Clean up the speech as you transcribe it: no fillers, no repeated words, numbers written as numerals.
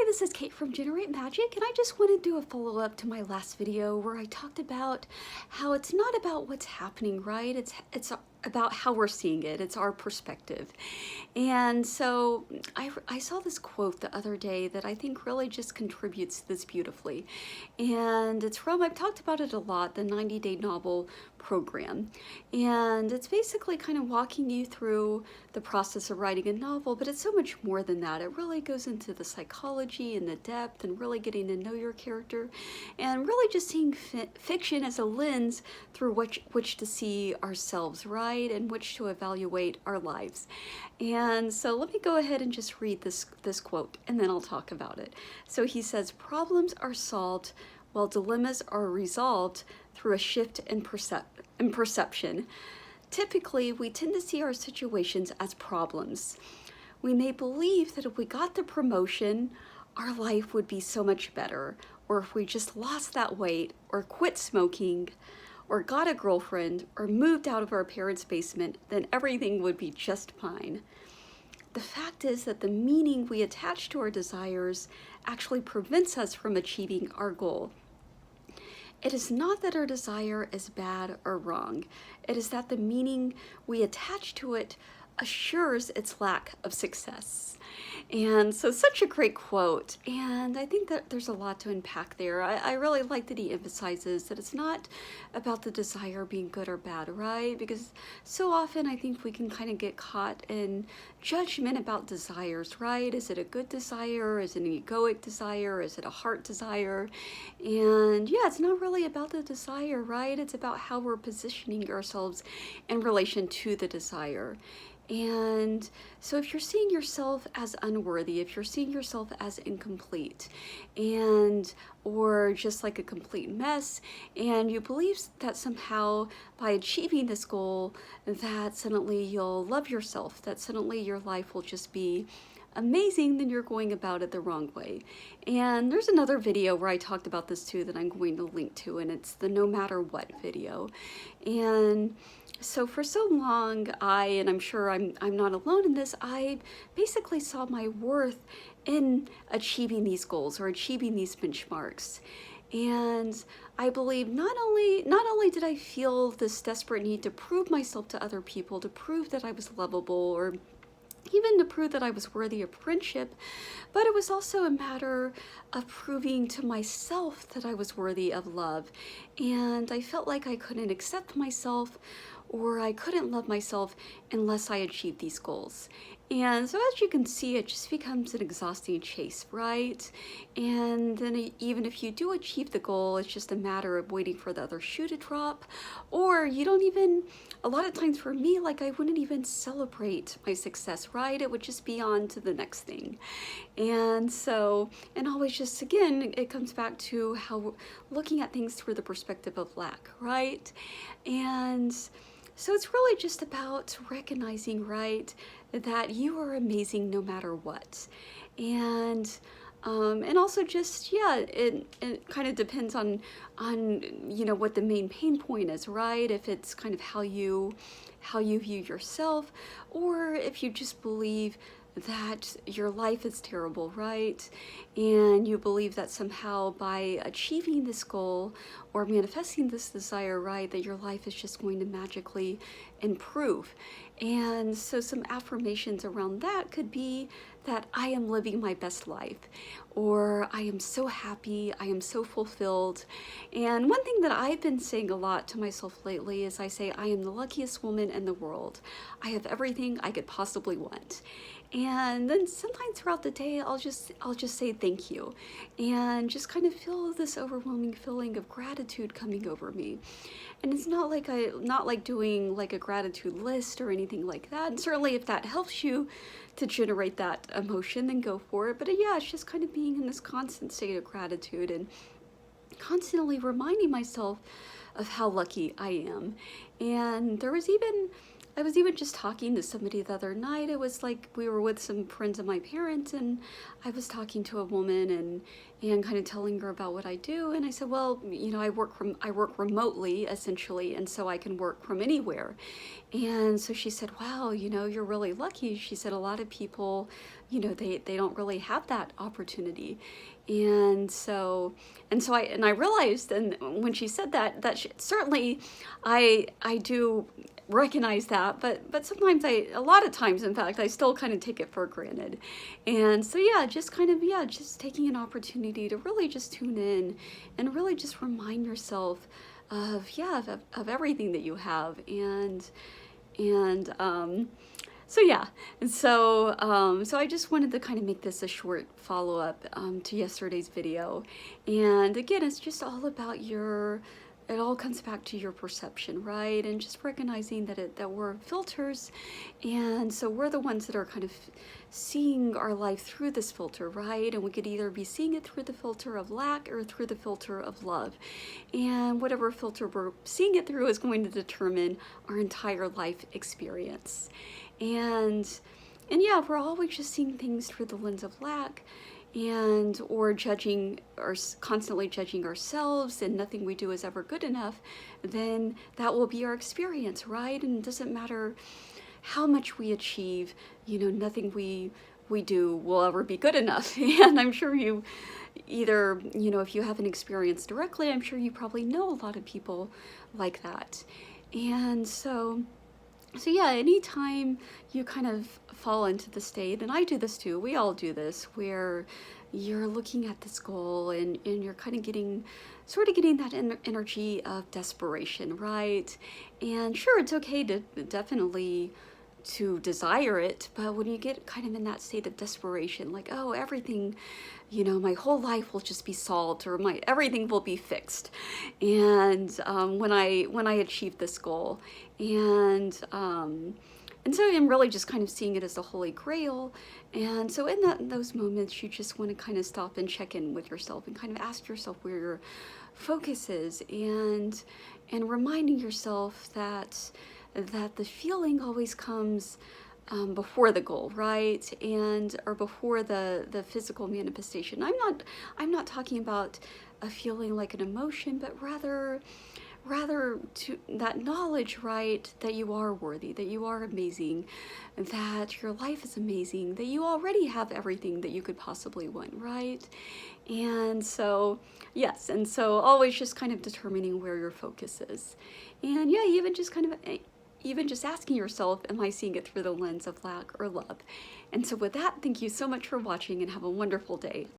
this is Kate from Generate Magic, and I just want to do a follow-up to my last video where I talked about how it's not about what's happening, right? It's about how we're seeing it. It's our perspective. And so I saw this quote the other day that I think really just contributes to this beautifully. And it's from, I've talked about it a lot, the 90-day novel program. And it's basically kind of walking you through the process of writing a novel, but it's so much more than that. It really goes into the psychology and the depth and really getting to know your character and really just seeing fiction as a lens through which to see ourselves, right? And which to evaluate our lives. And so let me go ahead and just read this quote and then I'll talk about it. So he says, problems are solved while dilemmas are resolved through a shift in perception. Typically, we tend to see our situations as problems. We may believe that if we got the promotion, our life would be so much better, or if we just lost that weight, or quit smoking, or got a girlfriend, or moved out of our parents' basement, then everything would be just fine. The fact is that the meaning we attach to our desires actually prevents us from achieving our goal. It is not that our desire is bad or wrong. It is that the meaning we attach to it assures its lack of success. And so such a great quote. And I think that there's a lot to unpack there. I really like that he emphasizes that it's not about the desire being good or bad, right? Because so often I think we can kind of get caught in judgment about desires, right? Is it a good desire? Is it an egoic desire? Is it a heart desire? And yeah, it's not really about the desire, right? It's about how we're positioning ourselves in relation to the desire. And so if you're seeing yourself as unworthy, if you're seeing yourself as incomplete or just like a complete mess, and you believe that somehow by achieving this goal that suddenly you'll love yourself, that suddenly your life will just be amazing, then you're going about it the wrong way. And there's another video where I talked about this too that I'm going to link to, and it's the no matter what video. And so for so long, and I'm sure I'm not alone in this, I basically saw my worth in achieving these goals or achieving these benchmarks. And I believe not only did I feel this desperate need to prove myself to other people, to prove that I was lovable, or even to prove that I was worthy of friendship, but it was also a matter of proving to myself that I was worthy of love. And I felt like I couldn't accept myself, or I couldn't love myself unless I achieved these goals. And so as you can see, it just becomes an exhausting chase, right? And then even if you do achieve the goal, it's just a matter of waiting for the other shoe to drop, or you don't even, a lot of times for me, like I wouldn't even celebrate my success, right? It would just be on to the next thing. And so, and always just, again, it comes back to how looking at things through the perspective of lack, right? And so it's really just about recognizing, right, that you are amazing no matter what. And also just, yeah, it kind of depends on you know, what the main pain point is, right? If it's kind of how you view yourself, or if you just believe that your life is terrible, right? And you believe that somehow by achieving this goal or manifesting this desire, right, that your life is just going to magically improve. And so some affirmations around that could be that I am living my best life, or I am so happy, I am so fulfilled. And one thing that I've been saying a lot to myself lately is I say, I am the luckiest woman in the world. I have everything I could possibly want. And then sometimes throughout the day, I'll just say thank you, and just kind of feel this overwhelming feeling of gratitude coming over me. And it's not like doing like a gratitude list or anything like that. And certainly if that helps you to generate that emotion, then go for it. But yeah, it's just kind of being in this constant state of gratitude and constantly reminding myself of how lucky I am. And there was even was even just talking to somebody the other night. It was like we were with some friends of my parents, and I was talking to a woman and kind of telling her about what I do. And I said, well, you know, I work remotely essentially, and so I can work from anywhere. And so she said, wow, you know, you're really lucky. She said a lot of people, you know, they don't really have that opportunity. And I realized, and when she said that certainly I do recognize that, but sometimes a lot of times, in fact, I still kind of take it for granted. And so yeah, just taking an opportunity to really just tune in and really just remind yourself of everything that you have. And so yeah, so I just wanted to kind of make this a short follow-up to yesterday's video. And again, it's just all about it all comes back to your perception, right? And just recognizing that we're filters, and so we're the ones that are kind of seeing our life through this filter, right? And we could either be seeing it through the filter of lack or through the filter of love. And whatever filter we're seeing it through is going to determine our entire life experience. And yeah, we're always just seeing things through the lens of lack, or constantly judging ourselves, and nothing we do is ever good enough. Then that will be our experience, right? And it doesn't matter how much we achieve, you know, nothing we do will ever be good enough. And I'm sure you either, you know, if you haven't experienced directly, I'm sure you probably know a lot of people like that. And so yeah, anytime you kind of fall into the state, and I do this too, we all do this, where you're looking at this goal and you're kind of getting that energy of desperation, right? And sure, it's okay to definitely to desire it, but when you get kind of in that state of desperation, like, oh, everything, you know, my whole life will just be solved, or everything will be fixed, and when I achieve this goal, and so I'm really just kind of seeing it as the holy grail. And so in those moments, you just want to kind of stop and check in with yourself and kind of ask yourself where your focus is, and reminding yourself that the feeling always comes before the goal, right? Or before the physical manifestation. I'm not talking about a feeling like an emotion, but rather to that knowledge, right, that you are worthy, that you are amazing, that your life is amazing, that you already have everything that you could possibly want, right? And so, yes, and so always just kind of determining where your focus is. And yeah, even just asking yourself, am I seeing it through the lens of lack or love? And so with that, thank you so much for watching, and have a wonderful day.